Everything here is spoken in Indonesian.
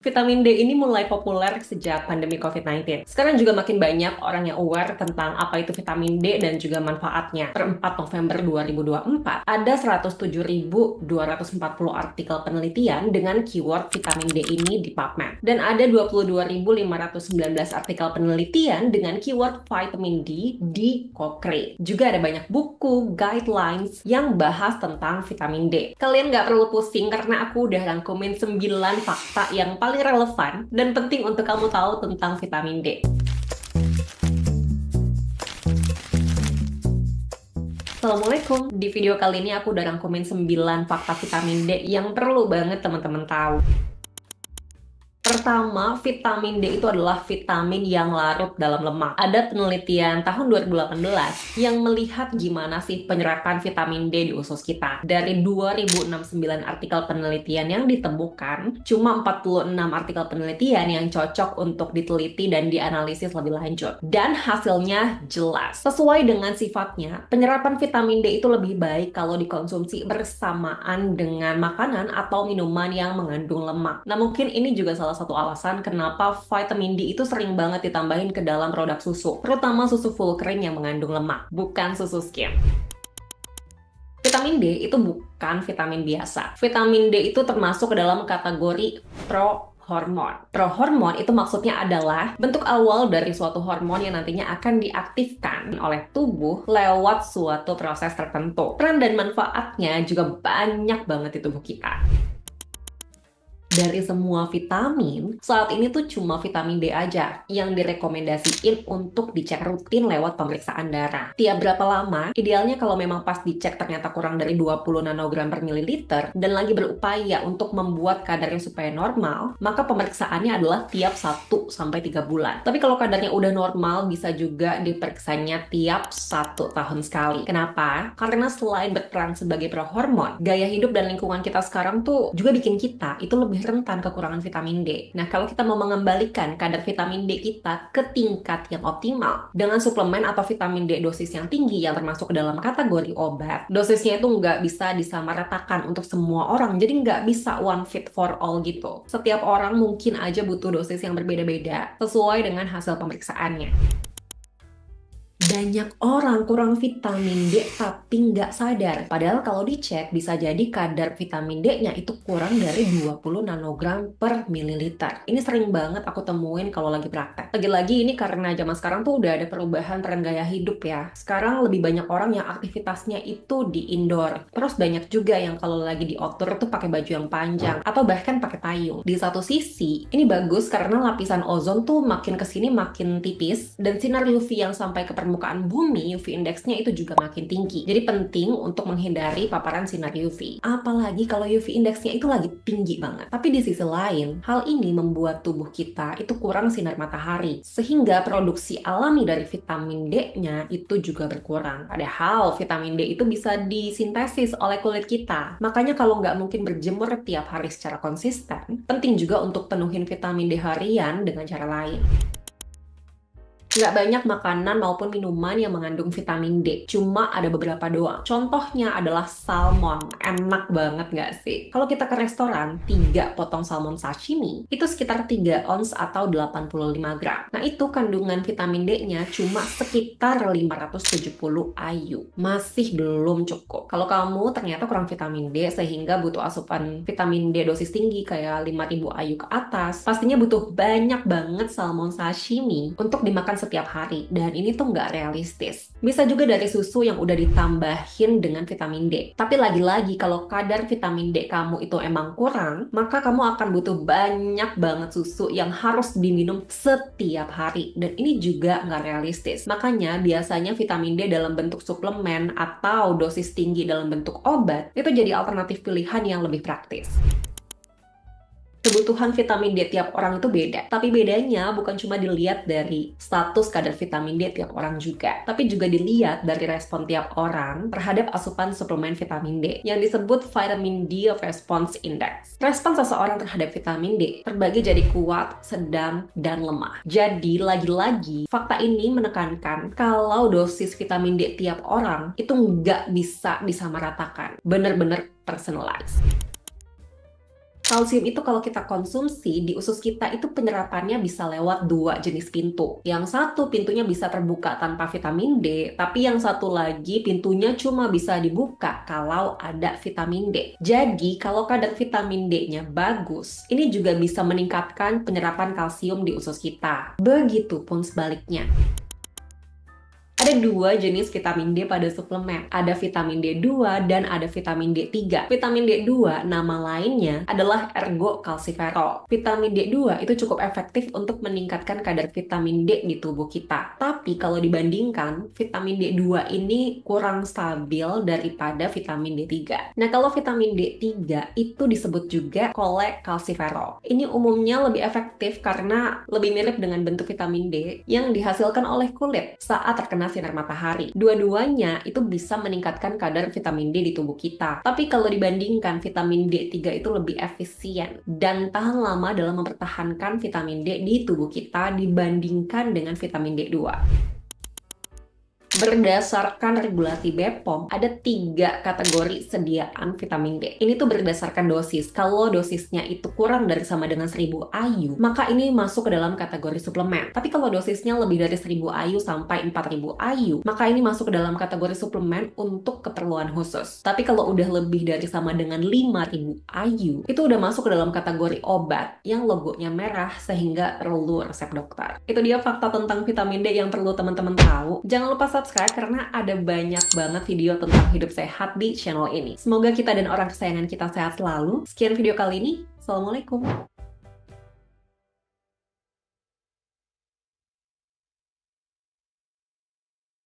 Vitamin D ini mulai populer sejak pandemi COVID-19. Sekarang juga makin banyak orang yang aware tentang apa itu vitamin D dan juga manfaatnya. Per 4 November 2024, ada 107.240 artikel penelitian dengan keyword vitamin D ini di PubMed. Dan ada 22.519 artikel penelitian dengan keyword vitamin D di Cochrane. Juga ada banyak buku, guidelines yang bahas tentang vitamin D. Kalian nggak perlu pusing karena aku udah rangkumin 9 fakta yang paling relevan dan penting untuk kamu tahu tentang vitamin D. Assalamualaikum. Di video kali ini aku udah rangkumin 9 fakta vitamin D yang perlu banget teman-teman tahu. Pertama, vitamin D itu adalah vitamin yang larut dalam lemak. Ada penelitian tahun 2018 yang melihat gimana sih penyerapan vitamin D di usus kita. Dari 2069 artikel penelitian yang ditemukan, cuma 46 artikel penelitian yang cocok untuk diteliti dan dianalisis lebih lanjut. Dan hasilnya jelas. Sesuai dengan sifatnya, penyerapan vitamin D itu lebih baik kalau dikonsumsi bersamaan dengan makanan atau minuman yang mengandung lemak. Nah, mungkin ini juga salah satu alasan kenapa vitamin D itu sering banget ditambahin ke dalam produk susu, terutama susu full cream yang mengandung lemak, bukan susu skim. Vitamin D itu bukan vitamin biasa. Vitamin D itu termasuk ke dalam kategori prohormon. Prohormon itu maksudnya adalah bentuk awal dari suatu hormon yang nantinya akan diaktifkan oleh tubuh lewat suatu proses tertentu. Peran dan manfaatnya juga banyak banget di tubuh kita. Dari semua vitamin, saat ini tuh cuma vitamin D aja yang direkomendasiin untuk dicek rutin lewat pemeriksaan darah. Tiap berapa lama, idealnya kalau memang pas dicek ternyata kurang dari 20 nanogram per mililiter dan lagi berupaya untuk membuat kadarnya supaya normal, maka pemeriksaannya adalah tiap 1-3 bulan. Tapi kalau kadarnya udah normal, bisa juga diperiksanya tiap 1 tahun sekali. Kenapa? Karena selain berperan sebagai prohormon, gaya hidup dan lingkungan kita sekarang tuh juga bikin kita itu lebih rentan kekurangan vitamin D. Nah, kalau kita mau mengembalikan kadar vitamin D kita ke tingkat yang optimal dengan suplemen atau vitamin D dosis yang tinggi yang termasuk ke dalam kategori obat, dosisnya itu nggak bisa disamaratakan untuk semua orang, jadi nggak bisa one fit for all gitu. Setiap orang mungkin aja butuh dosis yang berbeda-beda sesuai dengan hasil pemeriksaannya. Banyak orang kurang vitamin D tapi nggak sadar. Padahal kalau dicek bisa jadi kadar vitamin D-nya itu kurang dari 20 nanogram per mililiter. Ini sering banget aku temuin kalau lagi praktek. Lagi-lagi ini karena zaman sekarang tuh udah ada perubahan tren gaya hidup ya. Sekarang lebih banyak orang yang aktivitasnya itu di indoor. Terus banyak juga yang kalau lagi di outdoor tuh pakai baju yang panjang atau bahkan pakai payung. Di satu sisi, ini bagus karena lapisan ozon tuh makin kesini makin tipis dan sinar UV yang sampai ke permukaan bumi, UV indeksnya itu juga makin tinggi. Jadi penting untuk menghindari paparan sinar UV. Apalagi kalau UV indeksnya itu lagi tinggi banget. Tapi di sisi lain, hal ini membuat tubuh kita itu kurang sinar matahari. Sehingga produksi alami dari vitamin D-nya itu juga berkurang. Padahal vitamin D itu bisa disintesis oleh kulit kita. Makanya kalau nggak mungkin berjemur tiap hari secara konsisten, penting juga untuk penuhin vitamin D harian dengan cara lain. Nggak banyak makanan maupun minuman yang mengandung vitamin D. Cuma ada beberapa doang. Contohnya adalah salmon. Enak banget nggak sih? Kalau kita ke restoran, 3 potong salmon sashimi, itu sekitar 3 ons atau 85 gram. Nah, itu kandungan vitamin D-nya cuma sekitar 570 IU. Masih belum cukup. Kalau kamu ternyata kurang vitamin D sehingga butuh asupan vitamin D dosis tinggi kayak 5000 IU ke atas, pastinya butuh banyak banget salmon sashimi untuk dimakan setiap hari, dan ini tuh nggak realistis. Bisa juga dari susu yang udah ditambahin dengan vitamin D. Tapi lagi-lagi kalau kadar vitamin D kamu itu emang kurang, maka kamu akan butuh banyak banget susu yang harus diminum setiap hari, dan ini juga nggak realistis. Makanya biasanya vitamin D dalam bentuk suplemen atau dosis tinggi dalam bentuk obat itu jadi alternatif pilihan yang lebih praktis. Kebutuhan vitamin D tiap orang itu beda. Tapi bedanya bukan cuma dilihat dari status kadar vitamin D tiap orang juga, tapi juga dilihat dari respon tiap orang terhadap asupan suplemen vitamin D yang disebut Vitamin D Response Index. Respon seseorang terhadap vitamin D terbagi jadi kuat, sedang, dan lemah. Jadi lagi-lagi fakta ini menekankan kalau dosis vitamin D tiap orang itu nggak bisa disamaratakan. Bener-bener personalized. Kalsium itu kalau kita konsumsi di usus kita itu penyerapannya bisa lewat dua jenis pintu. Yang satu pintunya bisa terbuka tanpa vitamin D, tapi yang satu lagi pintunya cuma bisa dibuka kalau ada vitamin D. Jadi kalau kadar vitamin D-nya bagus, ini juga bisa meningkatkan penyerapan kalsium di usus kita. Begitupun sebaliknya. Ada dua jenis vitamin D pada suplemen. Ada vitamin D2 dan ada vitamin D3. Vitamin D2 nama lainnya adalah ergocalciferol. Vitamin D2 itu cukup efektif untuk meningkatkan kadar vitamin D di tubuh kita. Tapi kalau dibandingkan, vitamin D2 ini kurang stabil daripada vitamin D3. Nah, kalau vitamin D3 itu disebut juga cholecalciferol. Ini umumnya lebih efektif karena lebih mirip dengan bentuk vitamin D yang dihasilkan oleh kulit saat terkena sinar matahari. Dua-duanya itu bisa meningkatkan kadar vitamin D di tubuh kita. Tapi kalau dibandingkan, vitamin D3 itu lebih efisien dan tahan lama dalam mempertahankan vitamin D di tubuh kita dibandingkan dengan vitamin D2. Berdasarkan regulasi BPOM, ada 3 kategori sediaan vitamin D. Ini tuh berdasarkan dosis. Kalau dosisnya itu kurang dari sama dengan 1000 IU, maka ini masuk ke dalam kategori suplemen. Tapi kalau dosisnya lebih dari 1000 IU sampai 4000 IU, maka ini masuk ke dalam kategori suplemen untuk keperluan khusus. Tapi kalau udah lebih dari sama dengan 5000 IU, itu udah masuk ke dalam kategori obat yang logonya merah sehingga perlu resep dokter. Itu dia fakta tentang vitamin D yang perlu teman-teman tahu. Jangan lupa subscribe karena ada banyak banget video tentang hidup sehat di channel ini. Semoga kita dan orang kesayangan kita sehat selalu. Sekian video kali ini. Assalamualaikum.